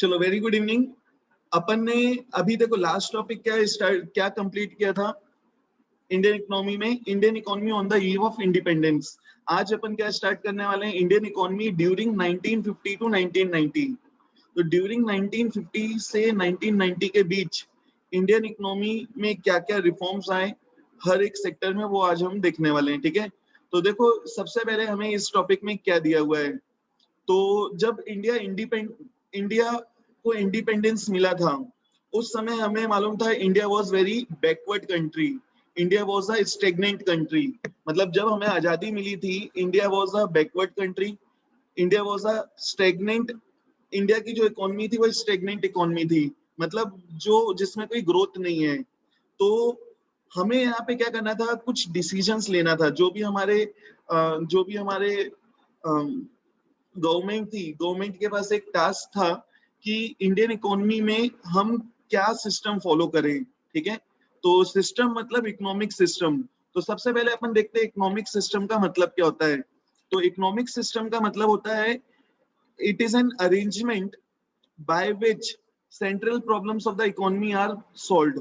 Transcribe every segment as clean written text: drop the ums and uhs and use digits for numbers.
चलो very good evening. अपन ने अभी देखो लास्ट टॉपिक क्या कंप्लीट किया था इंडियन इकोनॉमी में, Indian economy on the eve of independence. आज अपन क्या स्टार्ट करने वाले हैं, इंडियन इकोनॉमी ड्यूरिंग 1950 टू 1990। तो ड्यूरिंग 1950 से 1990 के बीच इंडियन इकोनॉमी में क्या क्या रिफॉर्म्स आए हर एक सेक्टर में, वो आज हम देखने वाले हैं। ठीक है, तो देखो सबसे पहले हमें इस टॉपिक में क्या दिया हुआ है। तो जब इंडिया को इंडिपेंडेंस मिला था, उस समय हमें मालूम था India was very backward country, India was a stagnant country. मतलब जब हमें आजादी मिली थी, India was a backward country, India was a stagnant. India की जो इकोनॉमी थी वो स्टेगनेंट इकोनॉमी थी, मतलब जो जिसमें कोई ग्रोथ नहीं है। तो हमें यहाँ पे क्या करना था, कुछ डिसीजंस लेना था। जो भी हमारे गवर्नमेंट थी, गवर्नमेंट के पास एक टास्क था कि इंडियन इकोनॉमी में हम क्या सिस्टम फॉलो करें। ठीक है, तो सिस्टम मतलब इकोनॉमिक सिस्टम। तो सबसे पहले अपन देखते हैं इकोनॉमिक सिस्टम का मतलब क्या होता है। तो इकोनॉमिक सिस्टम का मतलब होता है it is an arrangement by which central problems of the economy are solved.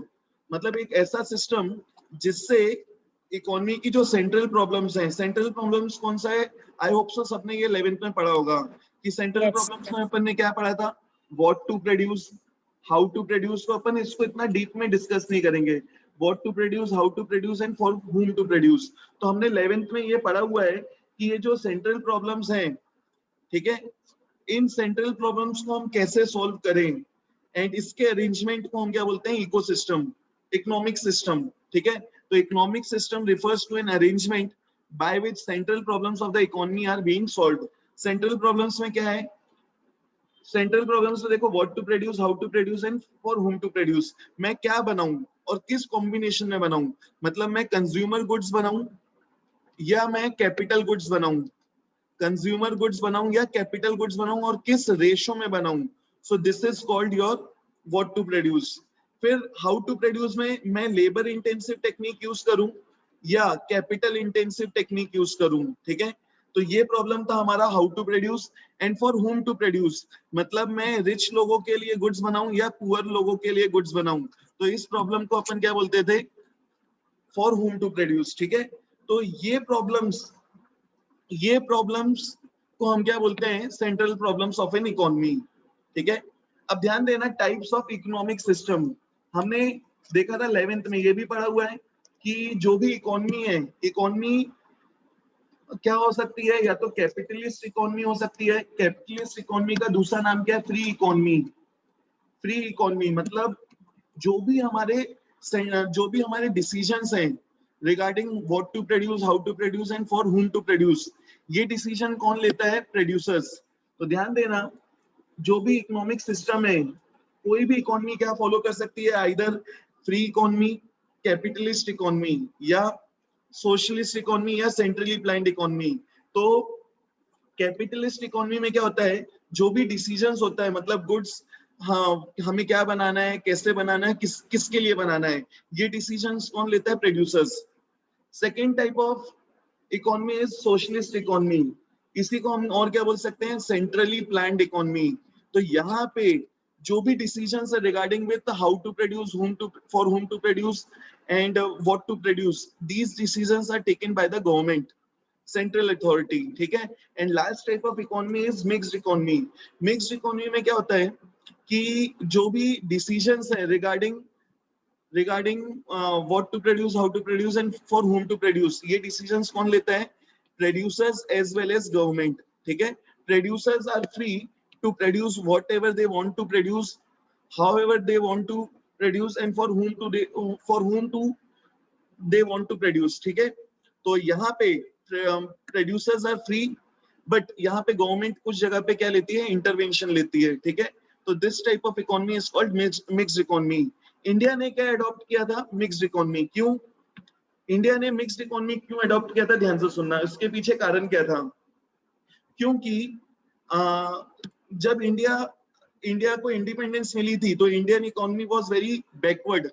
मतलब एक ऐसा सिस्टम जिससे इकोनॉमी की जो सेंट्रल प्रॉब्लम्स हैं, सेंट्रल प्रॉब्लम्स कौन सा है, आई होप सो सबने ये 11th में पढ़ा होगा कि सेंट्रल Yes. प्रॉब्लम्स में अपन ने क्या पढ़ा था, what to produce, how to produce. तो अपन इसको इतना डीप में डिस्कस नहीं करेंगे, what to produce, how to produce and for whom to produce. तो हमने 11th में ये पढ़ा हुआ है कि ये जो सेंट्रल प्रॉब्लम्स हैं, ठीक है, इन सेंट्रल प्रॉब्लम्स को हम कैसे सॉल्व करें, एंड इसके अरेंजमेंट को हम क्या बोलते हैं, इकोसिस्टम, इकोनॉमिक सिस्टम। ठीक है, तो economic system refers to an arrangement by which central problems of the economy are being solved. Central problems में क्या है, सेंट्रल प्रॉब्लम्स में देखो what to produce, how to produce and for whom to produce. मैं क्या बनाऊं और किस कॉम्बिनेशन में बनाऊं, मतलब मैं कंज्यूमर गुड्स बनाऊं या मैं कैपिटल गुड्स बनाऊं, कंज्यूमर गुड्स बनाऊं या कैपिटल गुड्स बनाऊं, और किस रेशो में बनाऊं। So this is called your what to produce. फिर हाउ टू प्रोड्यूस में मैं लेबर इंटेंसिव टेक्निक यूज करूं या कैपिटल इंटेंसिव टेक्निक यूज करूं। ठीक है, तो ये प्रॉब्लम था हमारा how to produce. And for whom to produce, मतलब मैं रिच लोगों के लिए गुड्स बनाऊं या पुअर लोगों के लिए गुड्स बनाऊं। तो इस प्रॉब्लम को अपन क्या बोलते थे, फॉर whom टू प्रोड्यूस। ठीक है, तो ये प्रॉब्लम्स को हम क्या बोलते हैं, central problems of an economy. ठीक है, अब ध्यान देना टाइप्स ऑफ इकोनॉमिक सिस्टम। हमने देखा था 11th में, ये भी पढ़ा हुआ है कि जो भी इकोनॉमी है, इकोनॉमी क्या हो सकती है, या तो कैपिटलिस्ट इकोनॉमी हो सकती है। कैपिटलिस्ट इकोनॉमी का दूसरा नाम क्या है, फ्री इकोनॉमी। फ्री इकोनॉमी मतलब जो भी हमारे डिसीजंस हैं regarding what to produce, how to produce and for whom to produce, ये डिसीजन कौन लेता है, प्रोड्यूसर्स। तो ध्यान देना, जो भी इकोनॉमिक सिस्टम है, कोई भी इकोनॉमी क्या फॉलो कर सकती है, either free economy, capitalist economy, या सोशलिस्ट इकोनॉमी, या सेंट्रली प्लान्ड इकोनॉमी। तो कैपिटलिस्ट इकोनॉमी में क्या होता है, जो भी डिसीजंस होता है, मतलब गुड्स, हाँ हमें क्या बनाना है, कैसे बनाना है, किसके लिए बनाना है, ये डिसीजंस कौन लेता है, producers. Second type of economy is socialist economy. इसी को हम और क्या बोल सकते हैं, सेंट्रली प्लान्ड इकोनॉमी। तो यहाँ पे जो भी डिसीजंस है regarding with how to produce, for whom to produce and what to produce, these decisions are taken by the government, central authority. ठीक है, and last type of economy is mixed economy. Mixed economy में क्या होता है कि जो भी decisions है regarding what to produce, how to produce and for whom to produce, ये डिसीजंस कौन लेता है, producers as well as government. ठीक है, producers are free to produce whatever they want to produce, however they want to produce and for whom to they want to produce। ठीक है, तो यहाँ पे प्रोड्यूसर्स आर फ्री, बट यहाँ पे government कुछ जगह पे क्या लेती है, इंटरवेंशन लेती है। ठीक है, तो this type of economy is called mixed economy. India ने क्या अडॉप्ट किया था, मिक्स्ड इकोनॉमी। क्यों इंडिया ने मिक्स्ड इकोनॉमी क्यों अडॉप्ट किया था, ध्यान से सुनना, इसके पीछे कारण क्या था। क्योंकि जब इंडिया को इंडिपेंडेंस मिली थी, तो Indian economy was very backward,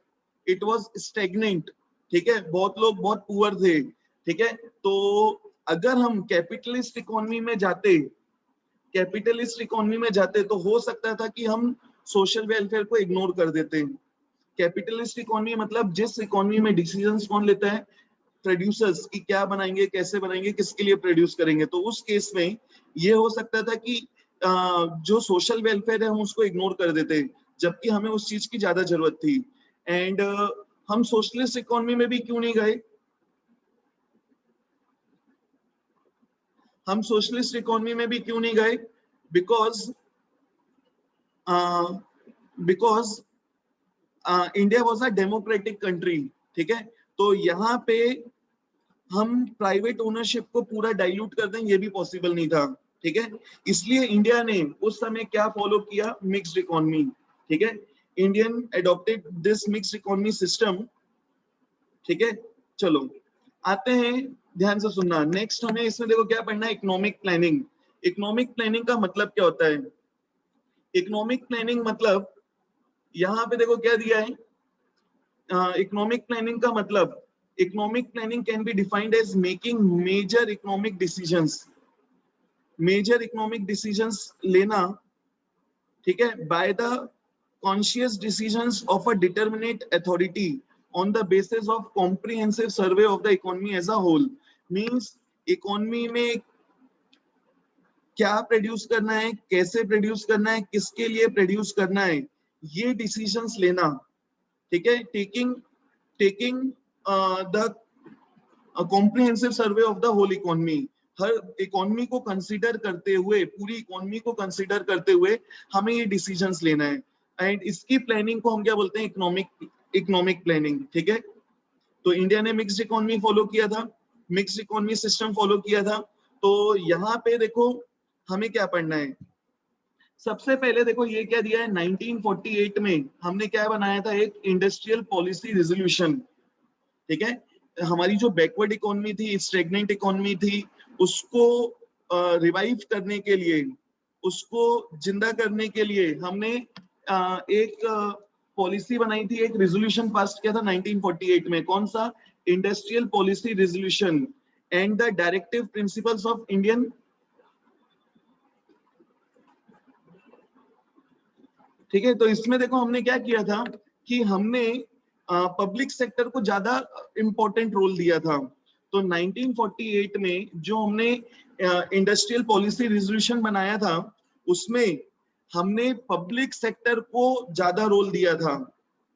it was stagnant. ठीक है, बहुत लोग बहुत पुअर थे। ठीक है, तो अगर हम कैपिटलिस्ट इकोनॉमी में जाते कैपिटलिस्ट इकोनॉमी में जाते तो हो सकता था कि हम सोशल वेलफेयर को इग्नोर कर देते। कैपिटलिस्ट इकोनॉमी मतलब जिस इकोनॉमी में डिसीजंस कौन लेता है, प्रोड्यूसर्स, कि क्या बनाएंगे, कैसे बनाएंगे, किसके लिए प्रोड्यूस करेंगे। तो उस केस में ये हो सकता था कि जो सोशल वेलफेयर है हम उसको इग्नोर कर देते, जबकि हमें उस चीज की ज्यादा जरूरत थी। एंड हम सोशलिस्ट इकोनॉमी में भी क्यों नहीं गए? हम सोशलिस्ट इकोनॉमी में भी क्यों नहीं गए? Because because India was a democratic country, ठीक है। तो यहाँ पे हम प्राइवेट ओनरशिप को पूरा डाइल्यूट कर दें, ये भी पॉसिबल नहीं था, ठीक है। इसलिए इंडिया ने उस समय क्या फॉलो किया? मिक्स्ड इकोनॉमी, ठीक है। Indian adopted this mixed economy system, ठीक है। चलो आते हैं, ध्यान से सुनना। नेक्स्ट हमें इसमें देखो क्या पढ़ना है, इकोनॉमिक प्लानिंग। इकोनॉमिक प्लानिंग का मतलब क्या होता है? इकोनॉमिक प्लानिंग मतलब यहाँ पे देखो क्या दिया है, इकोनॉमिक प्लानिंग का मतलब, economic planning can be defined as making major economic decisions, major economic decisions लेना, ठीक है, by the conscious decisions of a determinate authority on the basis of comprehensive survey of the economy as a whole. Means economy में क्या produce करना है, कैसे produce करना है, किसके लिए प्रोड्यूस करना है, ये डिसीजंस लेना, ठीक है। Taking the comprehensive survey of the whole economy, हर इकोनॉमी को कंसीडर करते हुए, पूरी इकोनॉमी को कंसीडर करते हुए हमें ये डिसीजंस लेना है। एंड इसकी प्लानिंग को हम क्या बोलते हैं? इकोनॉमिक प्लानिंग, ठीक है। तो इंडिया ने मिक्स्ड इकोनॉमी फॉलो किया था, मिक्स्ड इकोनॉमी सिस्टम फॉलो किया था। तो यहाँ पे देखो हमें क्या पढ़ना है। सबसे पहले देखो ये क्या दिया है, 1948 में हमने क्या बनाया था? एक इंडस्ट्रियल पॉलिसी रेजोल्यूशन, ठीक है। हमारी जो बैकवर्ड इकोनॉमी थी, स्टेगनेंट इकोनॉमी थी, उसको रिवाइव करने के लिए, उसको जिंदा करने के लिए हमने एक पॉलिसी बनाई थी, एक रेजोल्यूशन पास किया था 1948 में। कौन सा? Industrial policy resolution and the directive principles of Indian, ठीक है। तो इसमें देखो हमने क्या किया था कि हमने पब्लिक सेक्टर को ज्यादा इंपॉर्टेंट रोल दिया था। तो 1948 में जो हमने इंडस्ट्रियल पॉलिसी रेजोल्यूशन बनाया था, उसमें हमने पब्लिक सेक्टर को ज्यादा रोल दिया था,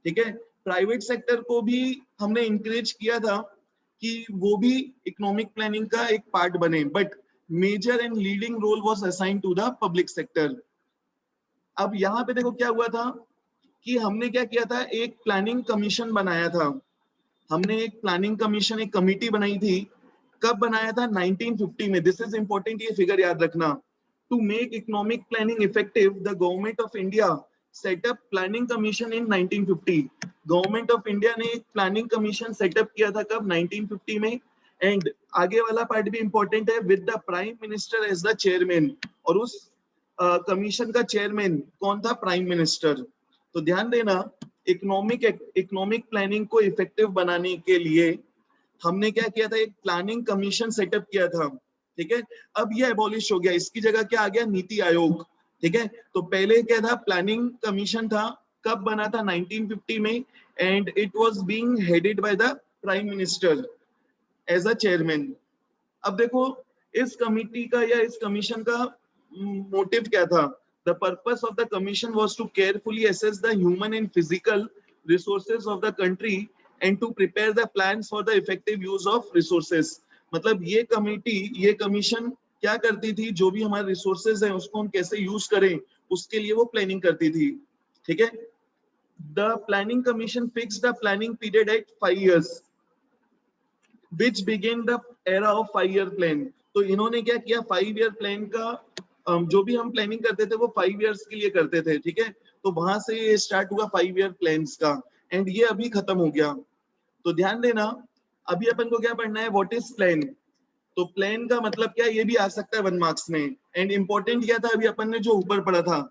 ठीक है। प्राइवेट सेक्टर को भी हमने इंकरेज किया था कि वो भी इकोनॉमिक प्लानिंग का एक पार्ट बने, but major and leading role was assigned to the public sector. अब यहाँ पे देखो क्या हुआ था कि हमने क्या किया था, एक प्लानिंग कमीशन बनाया था। हमने एक प्लानिंग कमीशन, एक कमिटी बनाई थी। कब बनाया था? 1950 में। दिस इज इंपॉर्टेंट, ये फिगर याद रखना। To make economic planning effective, the government of India set up planning commission in 1950। Government of India ने एक प्लानिंग कमीशन सेटअप किया था, कब? 1950 में। एंड आगे वाला पार्ट भी इंपॉर्टेंट है, with the prime minister as the chairman. और उस कमीशन का चेयरमैन कौन था? Prime minister. तो ध्यान देना, इकोनॉमिक प्लानिंग को इफेक्टिव बनाने के लिए हमने क्या किया था? एक प्लानिंग कमीशन सेटअप किया था, ठीक है। अब ये एबॉलिश हो गया, इसकी जगह क्या आ गया? नीति आयोग, ठीक है। तो पहले क्या था? प्लानिंग कमीशन था। कब बना था? 1950 में। And it was being headed by the prime minister as a chairman. अब देखो इस कमिटी का या इस कमीशन का मोटिव क्या था? The purpose of the commission was to carefully assess the human and physical resources of the country and to prepare the plans for the effective use of resources। मतलब ये committee, ये commission क्या करती थी? जो भी हमारे रिसोर्सेज हैं उसको हम कैसे यूज करें, उसके लिए वो प्लानिंग करती थी, ठीक है। The planning commission fixed the planning period at 5 years, which began the era of 5-year plan। तो इन्होंने क्या किया? 5-year प्लान का जो भी हम प्लानिंग करते थे वो 5 इयर्स के लिए करते थे, ठीक है। तो वहां से ये स्टार्ट हुआ 5-year प्लान्स का, एंड ये अभी खत्म हो गया। तो ध्यान देना, अभी अपन को क्या पढ़ना है? What is plan. तो प्लान का मतलब क्या, ये भी आ सकता है 1 मार्क्स में। एंड इंपॉर्टेंट क्या था अभी अपन ने जो ऊपर पढ़ा था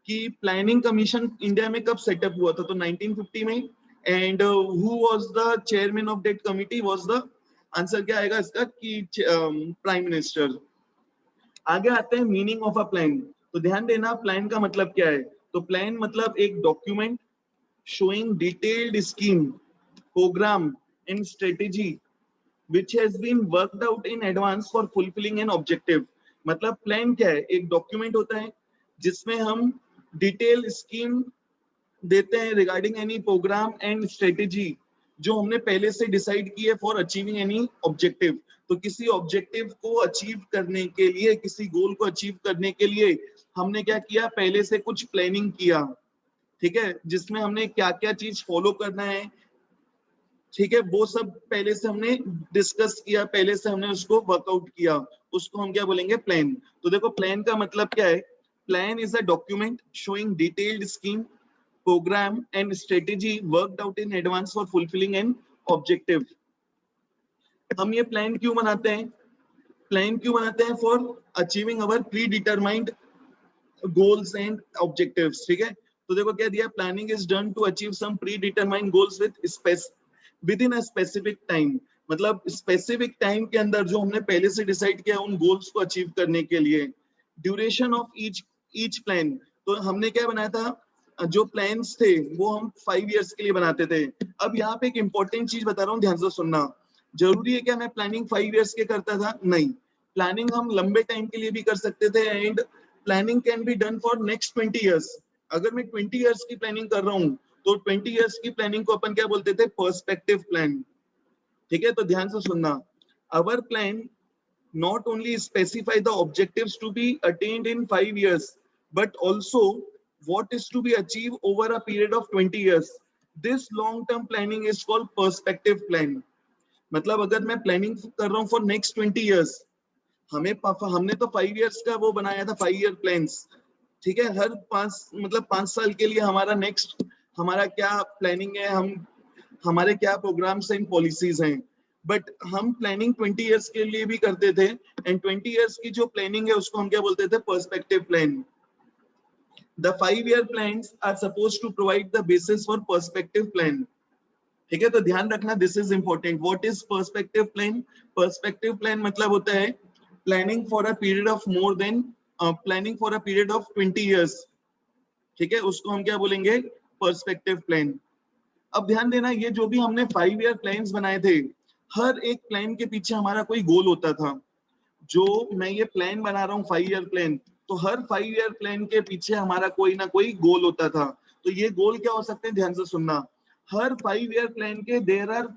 कि प्लानिंग कमीशन इंडिया में कब सेटअप हुआ था? तो 1950 में। And who was the chairman of that committee? Was the, answer क्या आएगा इसका कि प्राइम मिनिस्टर। आगे आते हैं मीनिंग ऑफ अ प्लान। तो ध्यान देना प्लान का मतलब क्या है। तो प्लान मतलब एक document showing detailed scheme, programme and strategy which has been worked out in advance for fulfilling an objective। मतलब प्लान क्या है, एक डॉक्यूमेंट होता है जिसमें हम डिटेल स्कीम देते हैं regarding any programme and strategy जो हमने पहले से डिसाइड की है फॉर अचीविंग एनी ऑब्जेक्टिव। तो किसी ऑब्जेक्टिव को अचीव करने के लिए, किसी गोल को अचीव करने के लिए हमने क्या किया, पहले से कुछ प्लानिंग किया, ठीक है, जिसमें हमने क्या क्या चीज फॉलो करना है, ठीक है, वो सब पहले से हमने डिस्कस किया, पहले से हमने उसको वर्कआउट किया, उसको हम क्या बोलेंगे, प्लान। तो देखो प्लान का मतलब क्या है, plan is a document showing detailed scheme, programme and strategy worked out in advance for fulfilling an objective. हम ये प्लान क्यों बनाते हैं, प्लान क्यों बनाते हैं, for achieving our predetermined goals and objectives, ठीक है। तो देखो क्या दिया, planning is done to achieve some predetermined goals within a specific time. मतलब स्पेसिफिक टाइम के अंदर जो हमने पहले से डिसाइड किया उन गोल्स को अचीव करने के लिए। ड्यूरेशन ऑफ ईच प्लान, तो हमने क्या बनाया था, जो प्लान्स थे वो हम 5 इयर्स के लिए बनाते थे। अब यहाँ पे एक इंपॉर्टेंट चीज बता रहा हूँ, ध्यान से सुनना। जरूरी है क्या मैं प्लानिंग 5 इयर्स के करता था, नहीं, प्लानिंग हम लंबे टाइम के लिए भी कर सकते थे and planning can be done for next 20 years. अगर मैं 20 इयर्स की प्लानिंग कर रहा हूँ तो 20 इयर्स की प्लानिंग को अपन क्या बोलते थे, पर्सपेक्टिव प्लान, ठीक है। तो ध्यान से सुनना, our plan not only specify the objectives to be attained in 5 years but also what is to be achieved over a period of 20 years। this long term planning is called perspective plan। मतलब अगर मैं planning कर रहा हूँ for next 20 years, हमने तो 5 years का वो बनाया था, 5 ईयर प्लान्स, ठीक है। हर 5 साल के लिए हमारा नेक्स्ट, हमारा क्या प्लानिंग है, हम हमारे क्या प्रोग्राम्स एंड पॉलिसीज हैं। बट हम प्लानिंग 20 इयर्स के लिए भी करते थे एंड 20 इयर्स की जो प्लानिंग है उसको हम क्या बोलते थे, perspective plan. The 5 year plans are suppose to provide the basis for perspective plan, ठीक है। तो ध्यान रखना, this is important. What is perspective plan, perspective plan मतलब होता है planning for a period of more than, planning for a period of 20 years, ठीक है, उसको हम क्या बोलेंगे, पर्सपेक्टिव प्लान। अब ध्यान देना, ये जो भी हमने 5 ईयर प्लान्स बनाए थे, हर एक प्लान के पीछे हमारा कोई गोल होता था। जो मैं ये प्लान बना रहा हूँ 5 ईयर प्लान, तो हर 5 ईयर प्लान के पीछे हमारा कोई ना कोई गोल होता था। तो ये गोल क्या हो सकते हैं, ध्यान से सुनना। हर 5 ईयर प्लान के there are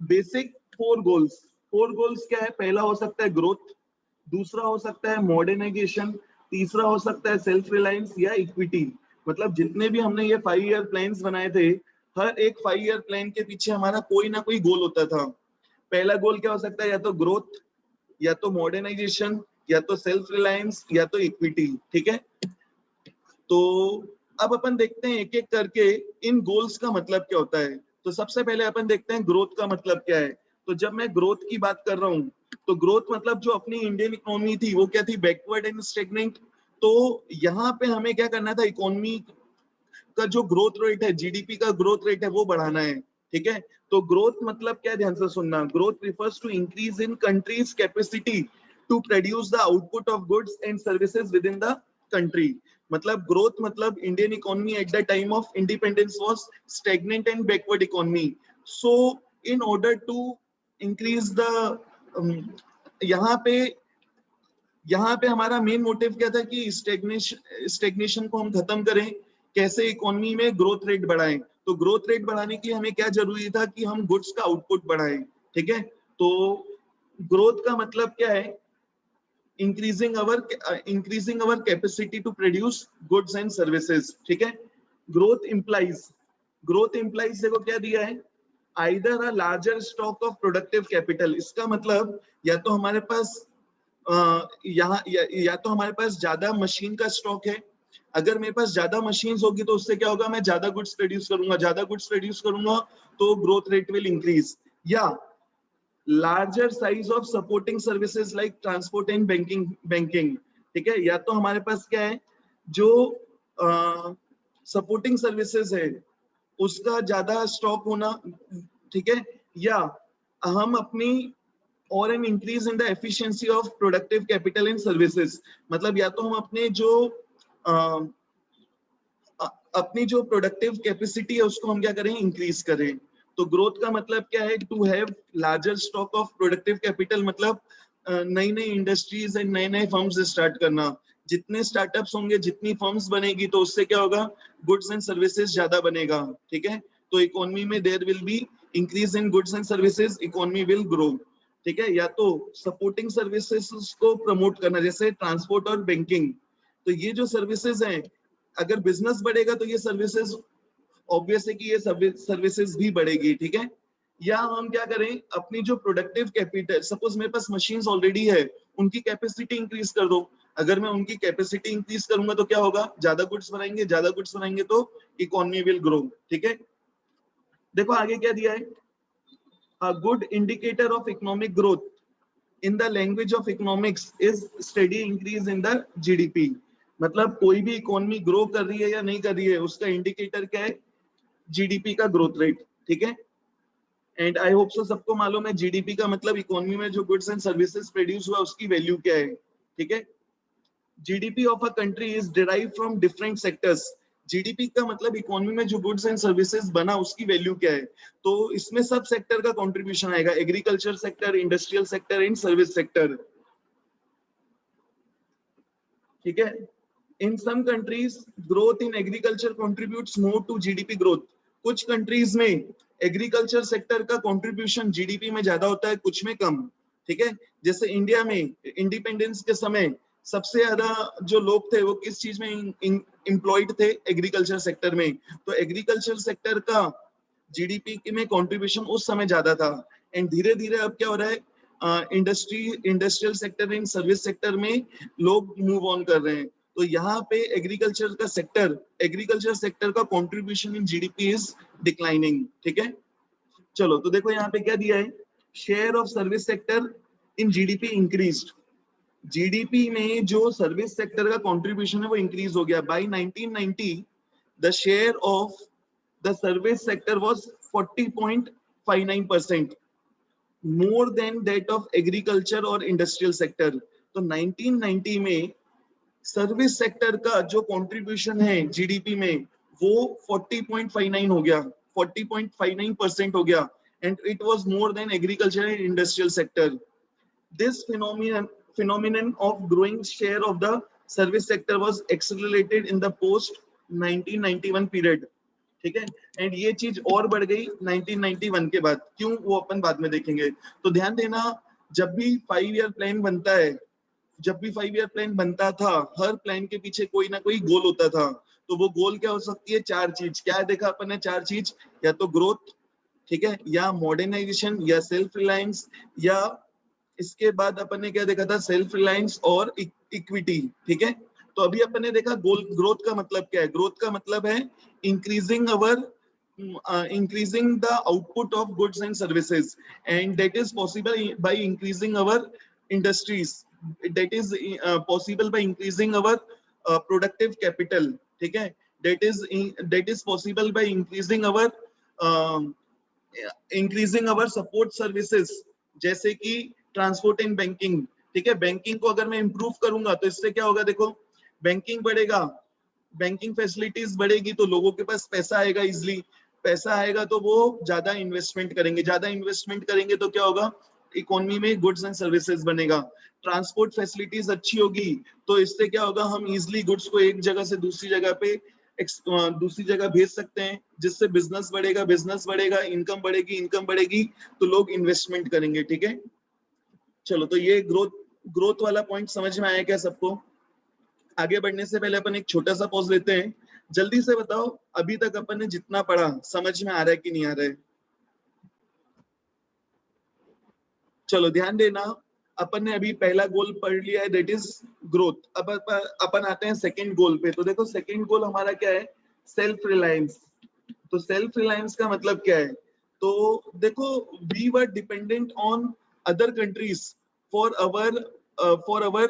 basic 4 goals. 4 goals क्या है, पहला हो सकता है ग्रोथ, दूसरा हो सकता है मॉडर्नाइजेशन, तीसरा हो सकता है सेल्फ रिलायंस या इक्विटी। मतलब जितने भी हमने ये 5 ईयर प्लान्स बनाए थे, हर एक 5 ईयर प्लान के पीछे हमारा कोई ना कोई गोल होता था। पहला गोल क्या हो सकता है, या तो ग्रोथ, या तो मॉडर्नाइजेशन, या तो सेल्फ रिलायंस, या तो इक्विटी, ठीक है। तो अब अपन देखते हैं एक एक करके इन गोल्स का मतलब क्या होता है। तो सबसे पहले अपन देखते हैं ग्रोथ का मतलब क्या है। तो जब मैं ग्रोथ की बात कर रहा हूँ, तो ग्रोथ मतलब जो अपनी इंडियन इकोनॉमी थी वो क्या थी, बैकवर्ड एंड स्टेगनेंट। तो यहाँ पे हमें क्या करना था, इकोनॉमी का जो ग्रोथ रेट है, जीडीपी का ग्रोथ रेट है, वो बढ़ाना है, ठीक है। तो ग्रोथ मतलब क्या, ध्यान से सुनना। Growth refers to increase in country's capacity to produce the output of goods and services within the country. मतलब ग्रोथ मतलब Indian economy at the time of independence was stagnant and backward economy. So in order to increase the, यहाँ पे हमारा main motive क्या था कि stagnation को हम खत्म करें, कैसे इकोनॉमी में ग्रोथ रेट बढ़ाएं। तो ग्रोथ रेट बढ़ाने के लिए हमें क्या जरूरी था कि हम गुड्स का आउटपुट बढ़ाएं, ठीक है। तो ग्रोथ का मतलब क्या है, increasing our capacity to produce goods and services, ठीक है। ग्रोथ इंप्लाइज देखो क्या दिया है, either a larger stock of productive capital. इसका मतलब या तो हमारे पास या तो हमारे पास ज्यादा मशीन का स्टॉक है। अगर मेरे पास ज्यादा मशीन्स होगी तो उससे क्या होगा, मैं ज्यादा गुड्स प्रोड्यूस करूंगा, ज्यादा गुड्स प्रोड्यूस करूंगा तो ग्रोथ रेट विल इंक्रीज। या larger size of supporting services like transport and banking, ठीक है। या तो हमारे पास क्या है, जो सपोर्टिंग सर्विसेज है उसका ज्यादा स्टॉक होना, ठीक है। या हम अपनी और an increase in the efficiency of productive capital in services, मतलब या तो हम अपने जो अपनी जो प्रोडक्टिव कैपेसिटी है उसको हम क्या करें, इंक्रीज करें। तो ग्रोथ का मतलब क्या है, to have larger stock of productive capital, मतलब नई नई इंडस्ट्रीज एंड नए नए फर्म्स स्टार्ट करना। जितने स्टार्टअप्स होंगे, जितनी फर्म्स बनेगी, तो उससे क्या होगा, गुड्स एंड सर्विसेज ज्यादा बनेगा, ठीक है। तो इकोनॉमी में there will be increase in goods and services, economy will grow, ठीक है। या तो सपोर्टिंग सर्विसेज को प्रमोट करना, जैसे ट्रांसपोर्ट और बैंकिंग। तो ये जो सर्विसेज हैं, अगर बिजनेस बढ़ेगा तो ये सर्विसेज, ऑब्वियस है कि ये सर्विसेज भी बढ़ेगी, ठीक है। या हम क्या करें, अपनी जो प्रोडक्टिव कैपिटल, सपोज मेरे पास मशीन्स ऑलरेडी है, उनकी कैपेसिटी इंक्रीज कर दो। अगर मैं उनकी कैपेसिटी इंक्रीज करूंगा तो क्या होगा, ज्यादा गुड्स बनाएंगे, ज्यादा गुड्स बनाएंगे तो इकोनॉमी विल ग्रो, ठीक है। देखो आगे क्या दिया है, a good indicator of economic growth in the language of economics is steady increase in the GDP. मतलब कोई भी इकोनॉमी ग्रो कर रही है या नहीं कर रही है, उसका इंडिकेटर क्या है, जीडीपी का ग्रोथ रेट, ठीक है। एंड आई होप सो सबको मालूम है जीडीपी का मतलब इकोनॉमी में जो गुड्स एंड सर्विसेज प्रोड्यूस हुआ उसकी वैल्यू क्या है, ठीक है। GDP of a country is derived from different sectors. GDP का मतलब इकोनॉमी में जो गुड्स एंड सर्विसेज बना उसकी वैल्यू क्या है। तो इसमें सब सेक्टर का कंट्रीब्यूशन आएगा, agriculture sector, industrial sector and service sector, ठीक है। In some countries growth in agriculture contributes more to GDP growth. कुछ कंट्रीज में एग्रीकल्चर सेक्टर का कंट्रीब्यूशन जीडीपी में ज्यादा होता है, कुछ में कम, ठीक है। जैसे इंडिया में इंडिपेंडेंस के समय सबसे ज्यादा जो लोग थे वो किस चीज में एम्प्लॉयड थे, एग्रीकल्चर सेक्टर में। तो एग्रीकल्चर सेक्टर का जीडीपी में कंट्रीब्यूशन उस समय ज्यादा था। एंड धीरे धीरे अब क्या हो रहा है, industrial sector and service sector में लोग मूव ऑन कर रहे हैं। तो यहाँ पे एग्रीकल्चर सेक्टर का contribution in GDP is declining, ठीक है। चलो तो देखो यहाँ पे क्या दिया है, share of service sector in GDP increased. GDP में जो सर्विस सेक्टर का कंट्रीब्यूशन है वो इंक्रीज हो गया। By 1990 the share of the service sector was 40.59%, more than that of agriculture और इंडस्ट्रियल सेक्टर। तो 1990 में सर्विस सेक्टर का जो कंट्रीब्यूशन है जीडीपी में वो 40.59 हो गया, 40.59% हो गया, and it was more than agriculture and industrial sector. This phenomenon of growing share of the service sector was accelerated in the post 1991 period, ठीक है। एंड ये चीज और बढ़ गई 1991 के बाद, क्यों वो अपन बाद में देखेंगे। तो ध्यान देना, जब भी 5 ईयर प्लान बनता है, जब भी 5 ईयर प्लान बनता था, हर प्लान के पीछे कोई ना कोई गोल होता था। तो वो गोल क्या हो सकती है, चार चीज। क्या देखा अपन ने, चार चीज, या तो ग्रोथ, ठीक है, या मॉडर्नाइजेशन, या सेल्फ रिलायंस, या इसके बाद अपन ने क्या देखा था, सेल्फ रिलायंस और इक्विटी, ठीक है। तो अभी अपन ने देखा गोल, ग्रोथ का मतलब क्या है, ग्रोथ का मतलब है increasing the output of goods and services, and that is possible by increasing our industries, that is possible by increasing our productive capital, ठीक है। that is possible by increasing our support services, जैसे कि transport and banking, ठीक है। Banking को अगर मैं improve करूंगा तो इससे क्या होगा, देखो बैंकिंग बढ़ेगा, बैंकिंग फैसिलिटीज बढ़ेगी तो लोगों के पास पैसा आएगा, इजिली पैसा आएगा तो वो ज्यादा इन्वेस्टमेंट करेंगे, ज्यादा इन्वेस्टमेंट करेंगे तो क्या होगा, इकोनॉमी में गुड्स एंड सर्विसेज बनेगा। ट्रांसपोर्ट फैसिलिटीज अच्छी होगी तो इससे क्या होगा, हम इजिली गुड्स को एक जगह से दूसरी जगह भेज सकते हैं, जिससे बिजनेस बढ़ेगा, इनकम बढ़ेगी तो लोग इन्वेस्टमेंट करेंगे, ठीक है। चलो तो ये ग्रोथ वाला पॉइंट समझ में आया क्या सबको। आगे बढ़ने से पहले अपन एक छोटा सा पॉज लेते हैं। जल्दी से बताओ अभी तक अपन ने जितना पढ़ा समझ में आ रहा है कि नहीं आ रहा है। चलो ध्यान देना, अपन ने अभी पहला गोल पढ़ लिया है, दैट इज ग्रोथ। अब अपन आते हैं सेकंड गोल पे। तो देखो सेकंड गोल हमारा क्या है, सेल्फ रिलायंस। तो सेल्फ रिलायंस का मतलब क्या है, तो देखो we were dependent on other countries for our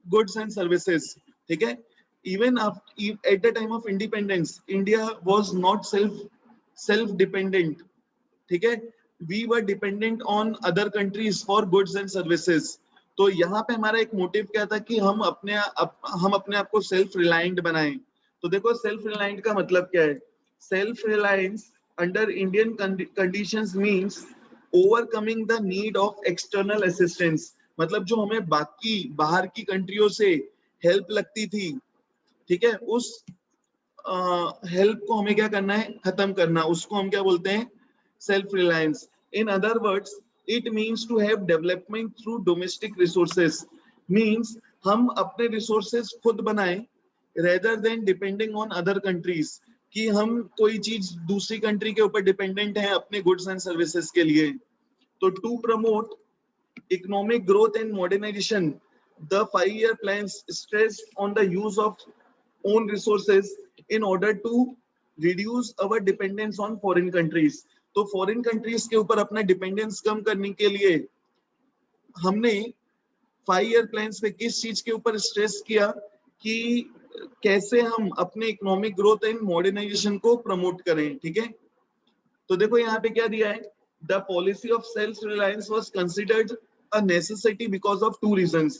goods and services, ठीक है। Even at the time of independence India was not self dependent, ठीक है। we were dependent on other countries for goods and services. तो यहाँ पे हमारा एक motive क्या था कि हम अपने आप को सेल्फ रिलायंट बनाएं. तो देखो सेल्फ रिलायंट का मतलब क्या है. Self reliance under Indian conditions means overcoming the need of external assistance. मतलब जो हमें बाकी बाहर की कंट्रियों से हेल्प लगती थी, ठीक है, उस हेल्प को हमें क्या करना है, खत्म करना. उसको हम क्या बोलते हैं, self reliance. In other words it means to have development through domestic resources. Means हम अपने रिसोर्सेस खुद बनाएं rather than depending on other countries. कि हम कोई चीज दूसरी कंट्री के ऊपर डिपेंडेंट हैं अपने गुड्स एंड सर्विसेज के लिए. तो to promote economic growth and modernization, the 5-year plans stressed on the use of own resources in order to reduce our dependence on foreign countries. तो foreign countries के ऊपर अपना dependence कम करने के लिए हमने 5-year plans पे किस चीज के ऊपर stress किया कि कैसे हम अपने economic growth and modernization को promote करें. ठीक है, तो देखो यहाँ पे क्या दिया है. The policy of self-reliance was considered a necessity because of 2 reasons.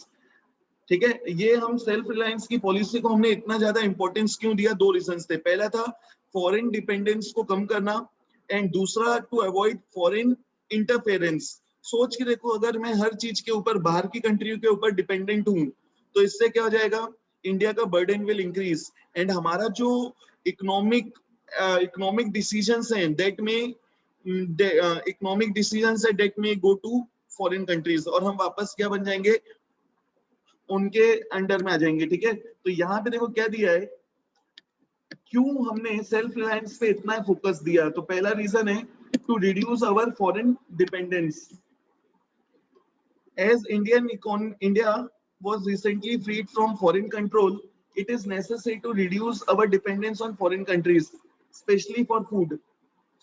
ठीक है, ये हम सेल्फ रिलायंस की पॉलिसी को हमने इतना ज्यादा इंपॉर्टेंस क्यों दिया. 2 रीजंस थे. पहला था फॉरेन डिपेंडेंस को कम करना एंड दूसरा टू अवॉइड फॉरेन इंटरफेरेंस. सोच के देखो, अगर मैं हर चीज के ऊपर बाहर की कंट्रियों के ऊपर डिपेंडेंट हूं तो इससे क्या हो जाएगा, इंडिया का बर्डन विल इंक्रीज एंड हमारा जो इकोनॉमिक डिसीजंस हैं दैट में इकोनॉमिक डिसीजंस है डेट में गो टू फॉरेन कंट्रीज और हम वापस क्या बन जाएंगे, उनके अंडर में आ जाएंगे. ठीक है, तो यहाँ पे देखो क्या दिया है, क्यों हमने सेल्फ रिलायंस पे इतना फोकस दिया. तो पहला रीजन है to reduce our foreign dependence. As India was recently freed from foreign control, it is necessary to reduce our dependence on foreign countries, especially for food.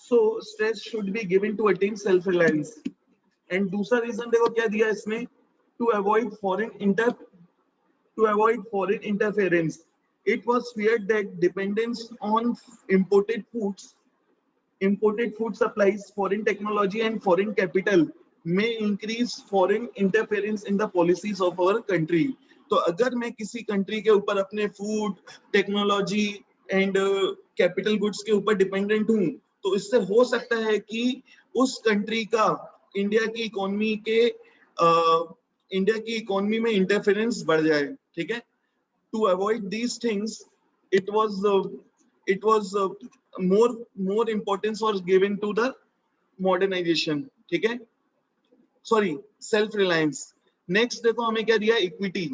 So stress should be given to attain self reliance. And दूसरा reason देखो क्या दिया इसमें, to avoid foreign interference. It was feared that dependence on imported food supplies, foreign technology and foreign capital may increase foreign interference in the policies of our country. तो अगर मैं किसी country के ऊपर अपने food, technology and capital goods के ऊपर dependent हूं तो इससे हो सकता है कि उस कंट्री का इंडिया की इकोनॉमी में इंटरफेरेंस बढ़ जाए. ठीक है, to avoid these things it was more importance was given to the modernization. ठीक है, सॉरी, सेल्फ रिलायंस. नेक्स्ट देखो हमें क्या दिया, इक्विटी.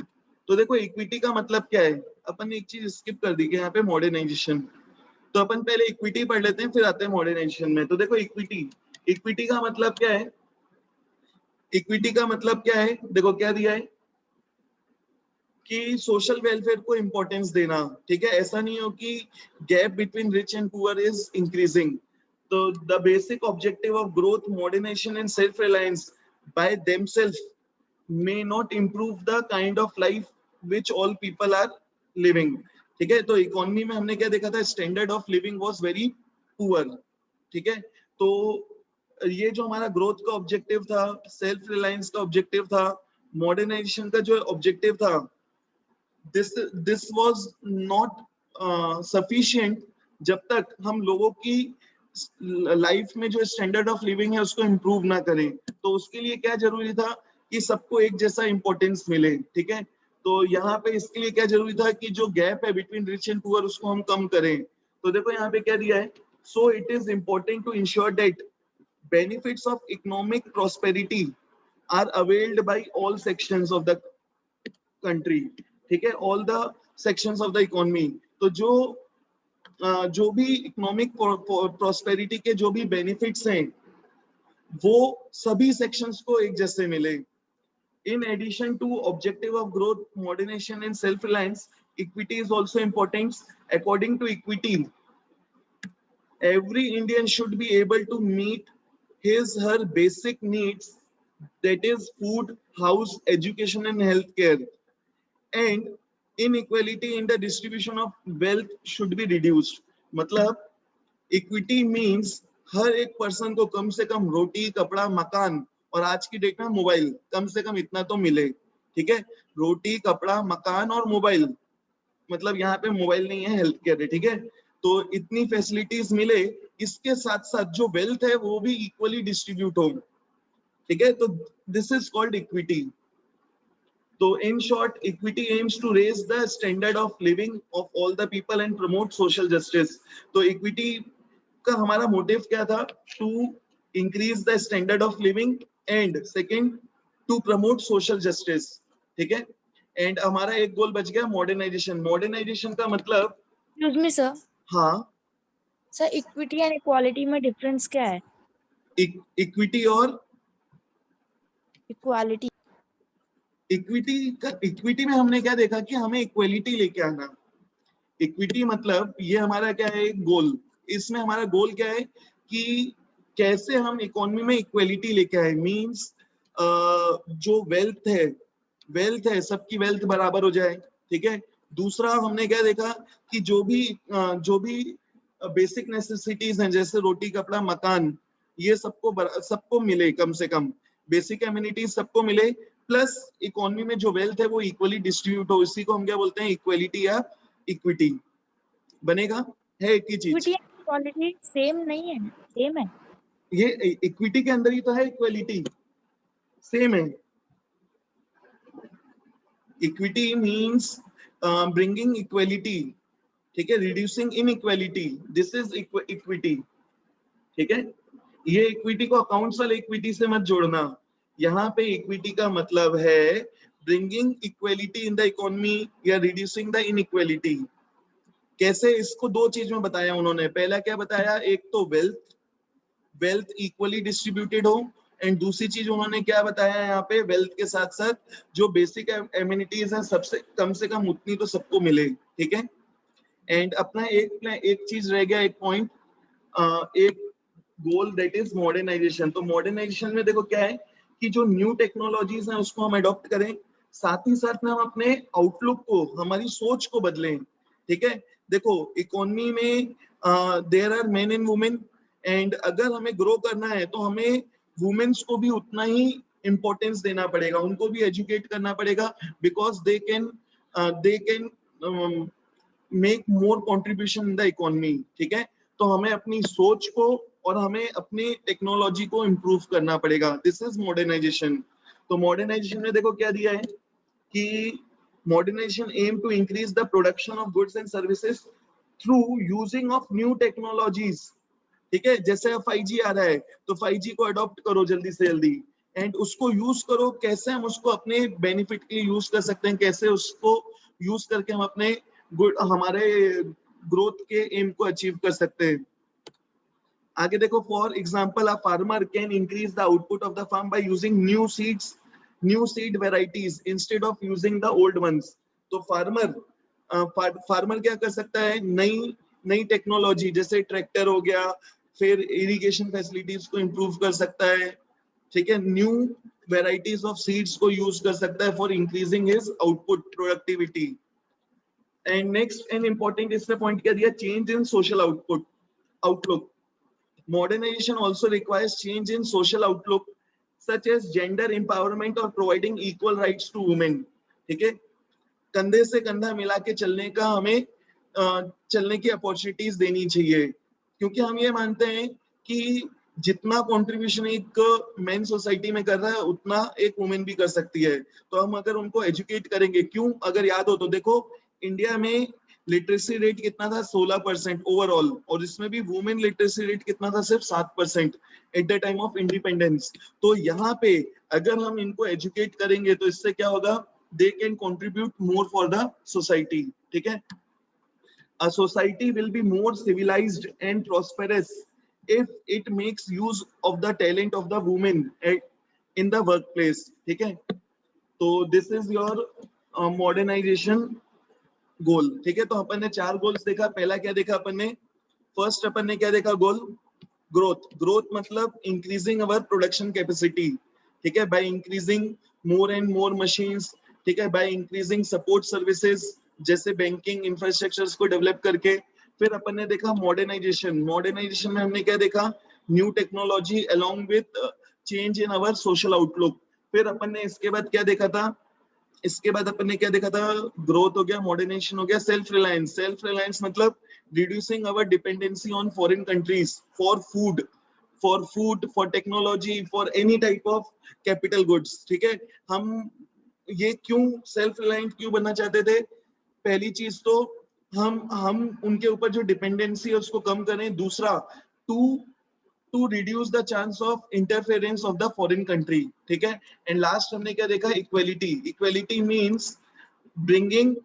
तो देखो इक्विटी का मतलब क्या है, अपन ने एक चीज स्किप कर दी कि यहाँ पे मॉडर्नाइजेशन. तो अपन पहले इक्विटी पढ़ लेते हैं फिर आते हैं मॉडर्नाइजेशन में. तो देखो इक्विटी का मतलब क्या है, इक्विटी का मतलब क्या है, देखो क्या दिया है कि सोशल वेलफेयर को इंपॉर्टेंस देना. ठीक है, ऐसा नहीं हो कि gap between rich and poor is increasing. तो the basic objective of growth, modernisation and self reliance by themselves may not improve the kind of life which all people are living. ठीक है, तो इकोनॉमी में हमने क्या देखा था, standard of living was very poor. ठीक है, तो ये जो हमारा ग्रोथ का ऑब्जेक्टिव था, सेल्फ रिलायंस का ऑब्जेक्टिव था, मॉडर्नाइजेशन का जो ऑब्जेक्टिव था, this was not sufficient जब तक हम लोगों की लाइफ में जो स्टैंडर्ड ऑफ लिविंग है उसको इम्प्रूव ना करें. तो उसके लिए क्या जरूरी था कि सबको एक जैसा इंपॉर्टेंस मिले. ठीक है, तो यहाँ पे इसके लिए क्या जरूरी था कि जो गैप है बिटवीन रिच एंड पुअर उसको हम कम करें. तो देखो यहाँ पे क्या दिया है, so it is important to ensure that benefits of economic prosperity are availed by all sections of the country. ठीक है, all the sections of the economy. तो जो भी इकोनॉमिक प्रॉस्पेरिटी के जो भी बेनिफिट्स हैं वो सभी सेक्शंस को एक जैसे मिले. In addition to objective of growth, modernization and self-reliance, equity is also important. According to equity, every Indian should be able to meet her basic needs, that is food, house, education and healthcare. And inequality in the distribution of wealth should be reduced. मतलब equity means हर एक person को कम से कम रोटी, कपड़ा, मकान और आज की date में मोबाइल, कम से कम इतना तो मिले। ठीक है, रोटी, कपड़ा, मकान और मोबाइल, मतलब यहाँ पे मोबाइल नहीं है, हेल्थ केयर है। ठीक है, तो इतनी फैसिलिटीज मिले, इसके साथ साथ जो वेल्थ है वो भी इक्वली डिस्ट्रीब्यूट हो। ठीक है, तो दिस इज कॉल्ड इक्विटी। तो in short, equity aims to raise the standard of living of all the people and promote social justice. तो इक्विटी का हमारा मोटिव क्या था? To increase the standard of living and second to promote social justice. ठीक है, and हमारा एक गोल बच गया, मॉडर्नाइजेशन। मॉडर्नाइजेशन का मतलब, एक्सक्यूज मी सर, हाँ सर इक्विटी एंड इक्वालिटी में डिफरेंस क्या है? इक्विटी और इक्वालिटी। इक्विटी में हमने क्या देखा कि हमें इक्वलिटी लेके आना। इक्विटी मतलब ये हमारा क्या है, गोल। इसमें हमारा गोल क्या है कि कैसे हम इकोनॉमी में इक्वलिटी लेके आए। मींस जो वेल्थ है सबकी वेल्थ बराबर हो जाए। ठीक है, दूसरा हमने क्या देखा कि जो भी बेसिक नेसेसिटीज हैं, जैसे रोटी, कपड़ा, मकान, ये सबको मिले, कम से कम बेसिक एमिनिटीज सबको मिले, प्लस इकोनॉमी में जो वेल्थ है वो इक्वली डिस्ट्रीब्यूट हो। इसी को हम क्या बोलते हैं, इक्वलिटी या इक्विटी। बनेगा, है एक ही चीज। इक्विटी एंड इक्वालिटी सेम नहीं है? सेम है। ये इक्विटी के अंदर ही तो है, इक्वलिटी सेम है। Equity means bringing equality. ठीक है, reducing inequality, this is equity. ठीक है, ये इक्विटी को अकाउंट्स वाले इक्विटी से मत जोड़ना। यहाँ पे इक्विटी का मतलब है bringing equality in the economy या रिड्यूसिंग द इनइक्वालिटी। कैसे, इसको दो चीज में बताया उन्होंने। पहला क्या बताया, एक तो वेल्थ इक्वली डिस्ट्रीब्यूटेड हो, एंड दूसरी चीज उन्होंने क्या बताया यहाँ पे, वेल्थ के साथ साथ जो बेसिक एमिनिटीज हैं सबसे कम से कम उतनी तो सबको मिले। ठीक है, एंड अपना एक चीज रह गया, एक पॉइंट, एक गोल, दैट इज मॉडर्नाइजेशन। तो मॉडर्नाइजेशन में देखो क्या है कि जो न्यू टेक्नोलॉजीज हैं उसको हम अडॉप्ट करें, साथ ही साथ में हम अपने आउटलुक को, हमारी सोच को बदलें। ठीक है, देखो इकोनॉमी में there are men and women, and अगर हमें ग्रो करना है तो हमें वुमेन्स को भी उतना ही इंपॉर्टेंस देना पड़ेगा, उनको भी एजुकेट करना पड़ेगा, because they can make more contribution in the economy. ठीक है, तो हमें अपनी सोच को और हमें अपनी टेक्नोलॉजी को इम्प्रूव करना पड़ेगा। This is modernisation. तो मॉडर्नाइजेशन में देखो क्या दिया है कि modernisation aim to increase the production of goods and services through using of new technologies. ठीक है, जैसे 5G आ रहा है तो 5G को अडॉप्ट करो जल्दी से जल्दी, एंड उसको यूज करो। कैसे हम उसको अपने बेनिफिट के लिए यूज कर सकते हैं, कैसे उसको यूज करके हम अपने हमारे ग्रोथ के एम को अचीव कर सकते हैं। आगे देखो, for example a farmer can increase the output of the farm by using new seed varieties instead of using the old ones. तो फार्मर क्या कर सकता है, नई नई टेक्नोलॉजी जैसे ट्रैक्टर हो गया, फिर इरिगेशन फैसिलिटीज को इंप्रूव कर सकता है। ठीक है, न्यू वेराइटीज ऑफ सीड्स को यूज कर सकता है for increasing his output productivity. And next and important इसने पॉइंट क्या दिया, change in social outlook. Modernization also requires change in social outlook, such as gender empowerment or providing equal rights to women. ठीक है, कंधे से कंधा मिला के चलने का हमें चलने की अपॉर्चुनिटीज देनी चाहिए, क्योंकि हम ये मानते हैं कि जितना कंट्रीब्यूशन एक मेन सोसाइटी में कर रहा है उतना एक वुमेन भी कर सकती है। तो हम अगर उनको एजुकेट करेंगे, क्यों, अगर याद हो तो देखो इंडिया में लिटरेसी रेट कितना था, 16% ओवरऑल, और इसमें भी वुमेन लिटरेसी रेट कितना था, सिर्फ 7% eight the time of independence. तो यहाँ पे अगर हम इनको एजुकेट करेंगे तो इससे क्या होगा, they can contribute more for the society. ठीक है, a society will be more civilized and prosperous if it makes use of the talent of the women in the workplace. ठीक है, तो this is your modernization गोल। ठीक है, तो अपन ने 4 goals देखा। पहला क्या देखा अपन ने, फर्स्ट अपन ने क्या देखा गोल, ग्रोथ मतलब इंक्रीजिंग अवर प्रोडक्शन कैपेसिटी। ठीक है, by increasing more and more machines. ठीक है, बाय इंक्रीजिंग सपोर्ट सर्विसेज जैसे बैंकिंग इंफ्रास्ट्रक्चर्स को डेवलप करके। फिर अपन ने देखा मॉडर्नाइजेशन में हमने क्या देखा, new technology along with change in our social outlook. फिर अपन ने इसके बाद क्या देखा था, इसके बाद अपन ने क्या देखा था, ग्रोथ हो गया, मॉडर्नाइजेशन हो गया, सेल्फ रिलायंस। सेल्फ रिलायंस मतलब reducing our dependency on foreign countries for food, for technology, for any type of capital goods. ठीक है, हम ये क्यों सेल्फ रिलायंट क्यों बनना चाहते थे? पहली चीज तो हम उनके ऊपर जो डिपेंडेंसी है उसको कम करें। दूसरा, to reduce the chance of interference of the foreign country. ठीक है, एंड लास्ट हमने क्या देखा, equality. Equality means bringing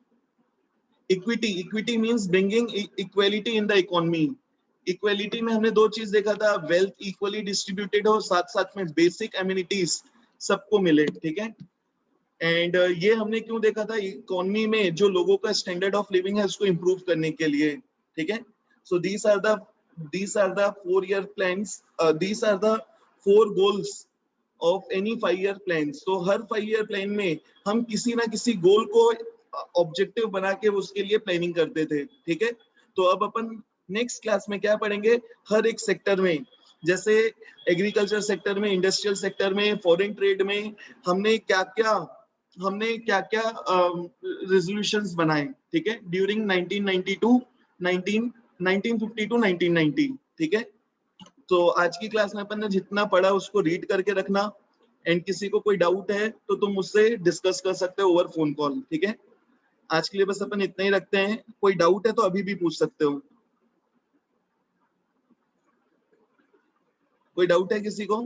equity means bringing equality in the economy. Equality में हमने दो चीज देखा था, वेल्थ इक्वली डिस्ट्रीब्यूटेड हो, साथ साथ में बेसिक एमिनिटीज सबको मिले। ठीक है, एंड ये हमने क्यों देखा था, इकोनॉमी में जो लोगों का स्टैंडर्ड ऑफ लिविंग है उसको इंप्रूव करने के लिए। ठीक है, so these are the 4 year plans, these are the 4 goals of any 5 year plans। तो हर 5 year प्लान में हम किसी ना किसी गोल को ऑब्जेक्टिव बना के उसके लिए प्लानिंग करते थे। ठीक है, तो अब अपन नेक्स्ट क्लास में क्या पढ़ेंगे, हर एक सेक्टर में, जैसे एग्रीकल्चर सेक्टर में, इंडस्ट्रियल सेक्टर में, फॉरेन ट्रेड में हमने क्या क्या रेजोल्यूशंस बनाए। ठीक है, ड्यूरिंग 1950 टू 1990। ठीक है, तो आज की क्लास में अपन ने जितना पढ़ा उसको रीड करके रखना, एंड किसी को कोई डाउट है तो तुम मुझसे डिस्कस कर सकते हो ओवर फोन कॉल। ठीक है, आज के लिए बस अपन इतना ही रखते हैं। कोई डाउट है तो अभी भी पूछ सकते हो। कोई डाउट है किसी को?